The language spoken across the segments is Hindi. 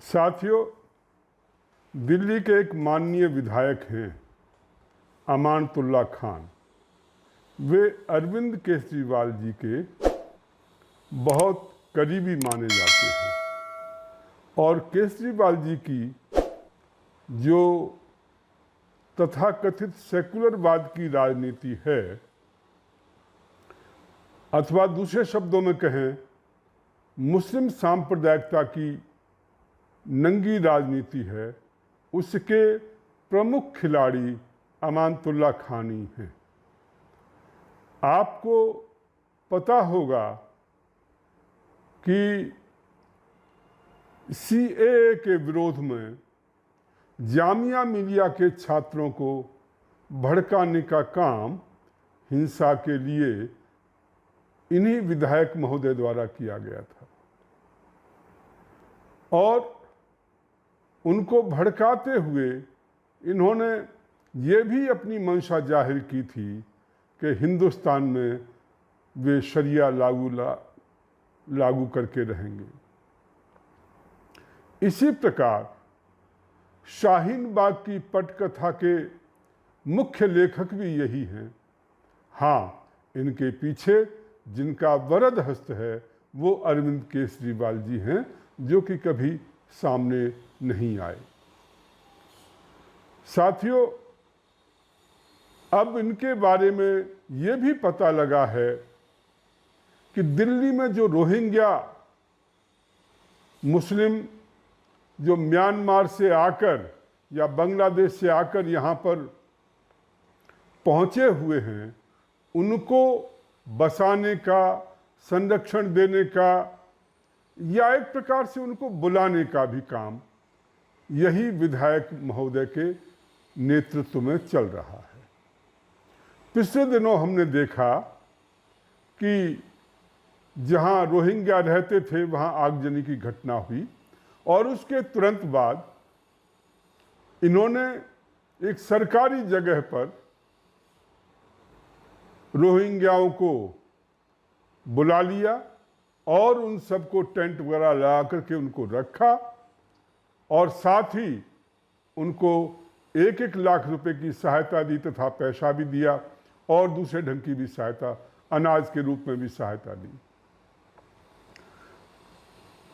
साथियों, दिल्ली के एक माननीय विधायक हैं अमानतुल्लाह खान। वे अरविंद केजरीवाल जी के बहुत करीबी माने जाते हैं और केजरीवाल जी की जो तथाकथित सेकुलरवाद की राजनीति है, अथवा दूसरे शब्दों में कहें मुस्लिम सांप्रदायिकता की नंगी राजनीति है, उसके प्रमुख खिलाड़ी अमानतुल्लाह खान ही हैं। आपको पता होगा कि सीएए के विरोध में जामिया मिलिया के छात्रों को भड़काने का काम हिंसा के लिए इन्हीं विधायक महोदय द्वारा किया गया था और उनको भड़काते हुए इन्होंने ये भी अपनी मंशा जाहिर की थी कि हिंदुस्तान में वे शरिया लागू करके रहेंगे। इसी प्रकार शाहीन बाग की पटकथा के मुख्य लेखक भी यही हैं। हाँ, इनके पीछे जिनका वरद हस्त है वो अरविंद केजरीवाल जी हैं, जो कि कभी सामने नहीं आए। साथियों, अब इनके बारे में ये भी पता लगा है कि दिल्ली में जो रोहिंग्या मुस्लिम जो म्यांमार से आकर या बांग्लादेश से आकर यहाँ पर पहुँचे हुए हैं, उनको बसाने का, संरक्षण देने का या एक प्रकार से उनको बुलाने का भी काम यही विधायक महोदय के नेतृत्व में चल रहा है। पिछले दिनों हमने देखा कि जहां रोहिंग्या रहते थे वहां आगजनी की घटना हुई और उसके तुरंत बाद इन्होंने एक सरकारी जगह पर रोहिंग्याओं को बुला लिया और उन सबको टेंट वगैरह लगा करके उनको रखा और साथ ही उनको 1-1 लाख रुपए की सहायता दी तथा पैसा भी दिया और दूसरे ढंग की भी सहायता, अनाज के रूप में भी सहायता दी।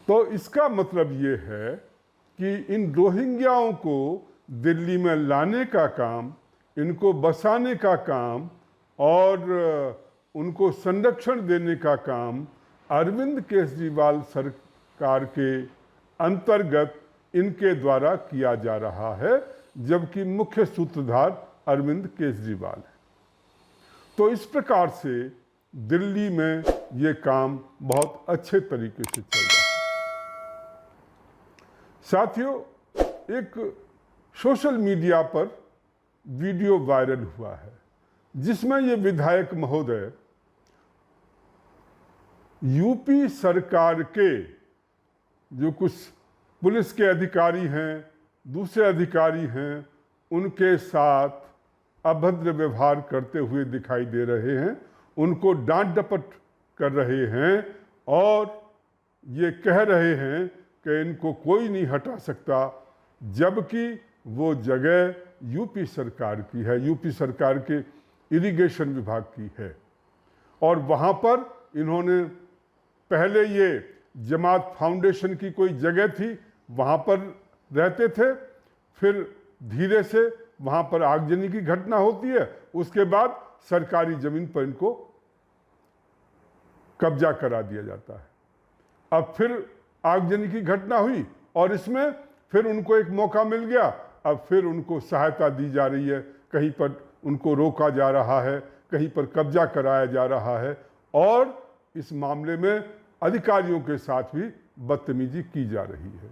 तो इसका मतलब ये है कि इन रोहिंग्याओं को दिल्ली में लाने का काम, इनको बसाने का काम और उनको संरक्षण देने का काम अरविंद केजरीवाल सरकार के अंतर्गत इनके द्वारा किया जा रहा है, जबकि मुख्य सूत्रधार अरविंद केजरीवाल है। तो इस प्रकार से दिल्ली में ये काम बहुत अच्छे तरीके से चल रहा है। साथियों, एक सोशल मीडिया पर वीडियो वायरल हुआ है जिसमें ये विधायक महोदय यूपी सरकार के जो कुछ पुलिस के अधिकारी हैं, दूसरे अधिकारी हैं, उनके साथ अभद्र व्यवहार करते हुए दिखाई दे रहे हैं, उनको डांट डपट कर रहे हैं और ये कह रहे हैं कि इनको कोई नहीं हटा सकता, जबकि वो जगह यूपी सरकार की है, यूपी सरकार के इरिगेशन विभाग की है। और वहाँ पर इन्होंने पहले ये जमात फाउंडेशन की कोई जगह थी, वहाँ पर रहते थे, फिर धीरे से वहाँ पर आगजनी की घटना होती है, उसके बाद सरकारी ज़मीन पर इनको कब्जा करा दिया जाता है। अब फिर आगजनी की घटना हुई और इसमें फिर उनको एक मौका मिल गया, अब फिर उनको सहायता दी जा रही है, कहीं पर उनको रोका जा रहा है, कहीं पर कब्जा कराया जा रहा है और इस मामले में अधिकारियों के साथ भी बदतमीजी की जा रही है।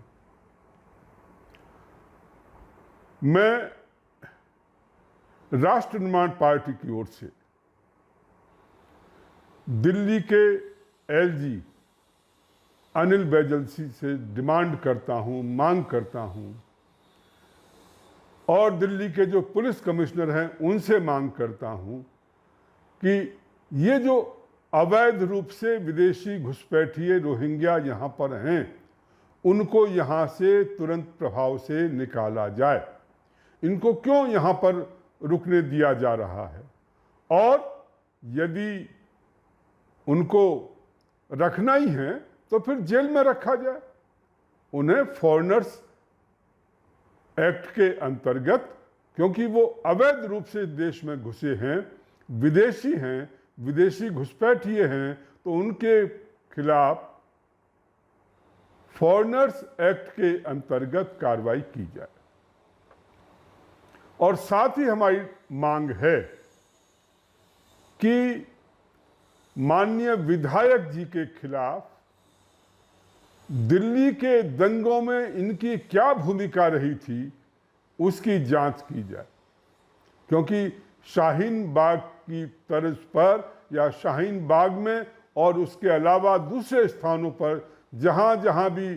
मैं राष्ट्र निर्माण पार्टी की ओर से दिल्ली के एलजी अनिल बैजल से डिमांड करता हूं, मांग करता हूं और दिल्ली के जो पुलिस कमिश्नर हैं उनसे मांग करता हूं कि ये जो अवैध रूप से विदेशी घुसपैठिए रोहिंग्या यहाँ पर हैं, उनको यहाँ से तुरंत प्रभाव से निकाला जाए। इनको क्यों यहाँ पर रुकने दिया जा रहा है? और यदि उनको रखना ही है तो फिर जेल में रखा जाए। उन्हें फॉरेनर्स एक्ट के अंतर्गत, क्योंकि वो अवैध रूप से देश में घुसे हैं, विदेशी घुसपैठिए हैं, तो उनके खिलाफ फॉरेनर्स एक्ट के अंतर्गत कार्रवाई की जाए। और साथ ही हमारी मांग है कि माननीय विधायक जी के खिलाफ दिल्ली के दंगों में इनकी क्या भूमिका रही थी उसकी जांच की जाए। क्योंकि शाहीन बाग की तर्ज पर या शाहीन बाग में और उसके अलावा दूसरे स्थानों पर जहां जहां भी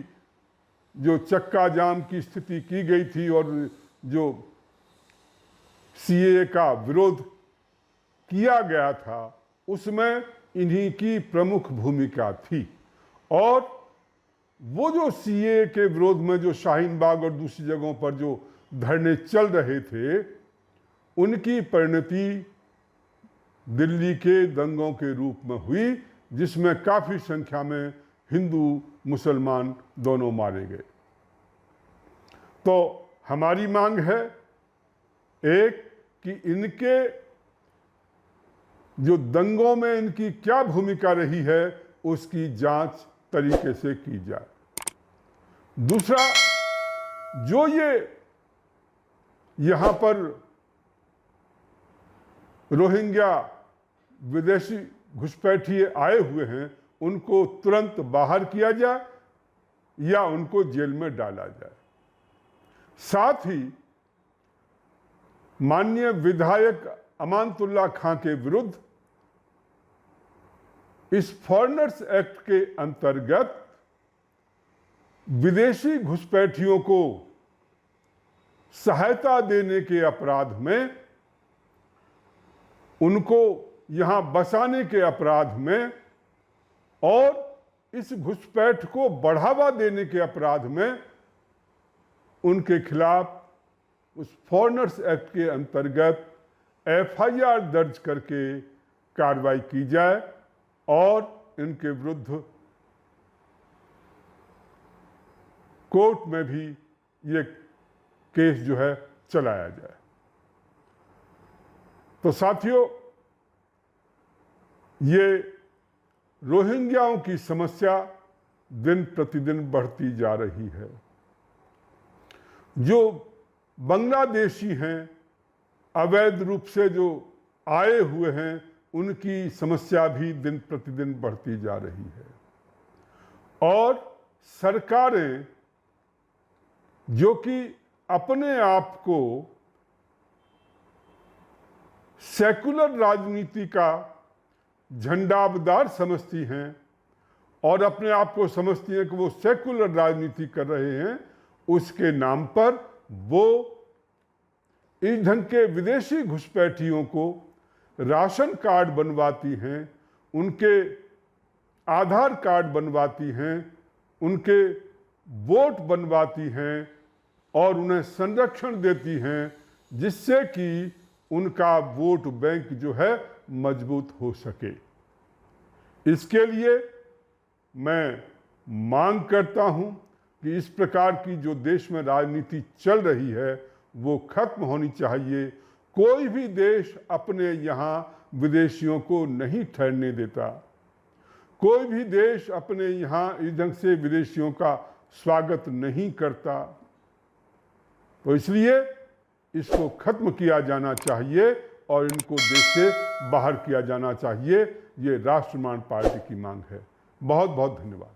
जो चक्का जाम की स्थिति की गई थी और जो सीएए का विरोध किया गया था, उसमें इन्हीं की प्रमुख भूमिका थी। और वो जो सीएए के विरोध में जो शाहीन बाग और दूसरी जगहों पर जो धरने चल रहे थे, उनकी परिणति दिल्ली के दंगों के रूप में हुई, जिसमें काफी संख्या में हिंदू मुसलमान दोनों मारे गए। तो हमारी मांग है एक कि इनके जो दंगों में इनकी क्या भूमिका रही है उसकी जांच तरीके से की जाए। दूसरा, जो ये यहां पर रोहिंग्या विदेशी घुसपैठिए आए हुए हैं, उनको तुरंत बाहर किया जाए या उनको जेल में डाला जाए। साथ ही माननीय विधायक अमानतुल्लाह खां के विरुद्ध इस फॉरेनर्स एक्ट के अंतर्गत विदेशी घुसपैठियों को सहायता देने के अपराध में, उनको यहां बसाने के अपराध में और इस घुसपैठ को बढ़ावा देने के अपराध में उनके खिलाफ उस फॉरेनर्स एक्ट के अंतर्गत एफआईआर दर्ज करके कार्रवाई की जाए और इनके विरुद्ध कोर्ट में भी ये केस जो है चलाया जाए। तो साथियों, ये रोहिंग्याओं की समस्या दिन प्रतिदिन बढ़ती जा रही है। जो बांग्लादेशी हैं, अवैध रूप से जो आए हुए हैं, उनकी समस्या भी दिन प्रतिदिन बढ़ती जा रही है। और सरकारें जो कि अपने आप को सेकुलर राजनीति का झंडाबदार समझती हैं और अपने आप को समझती हैं कि वो सेकुलर राजनीति कर रहे हैं, उसके नाम पर वो इस ढंग के विदेशी घुसपैठियों को राशन कार्ड बनवाती हैं, उनके आधार कार्ड बनवाती हैं, उनके वोट बनवाती हैं और उन्हें संरक्षण देती हैं, जिससे कि उनका वोट बैंक जो है मजबूत हो सके। इसके लिए मैं मांग करता हूं कि इस प्रकार की जो देश में राजनीति चल रही है वो खत्म होनी चाहिए। कोई भी देश अपने यहाँ विदेशियों को नहीं ठहरने देता, कोई भी देश अपने यहाँ इस ढंग से विदेशियों का स्वागत नहीं करता। तो इसलिए इसको खत्म किया जाना चाहिए और इनको देश से बाहर किया जाना चाहिए। ये राष्ट्रमान पार्टी की मांग है। बहुत बहुत धन्यवाद।